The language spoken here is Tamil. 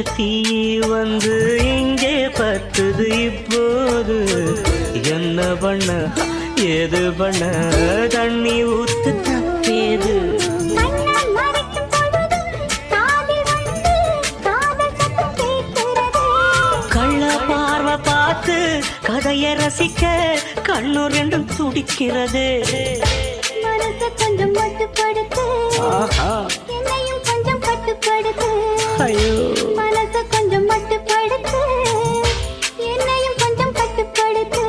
தீ வந்து இங்கே பத்துது இப்போது என்ன பண்ண ஏது பண்ண தண்ணி ஊத்து தப்பேது கள்ள பார்வை பார்த்து கதைய ரசிக்க கண்ணு ரெண்டும் துடிக்கிறது மனச கொஞ்சம் மட்டுப்படுத்து என்னையும் கொஞ்சம் கட்டுப்படுத்து ஐயோ மனச கொஞ்சம் மட்டுப்படுத்து என்னையும் கொஞ்சம் கட்டுப்படுத்து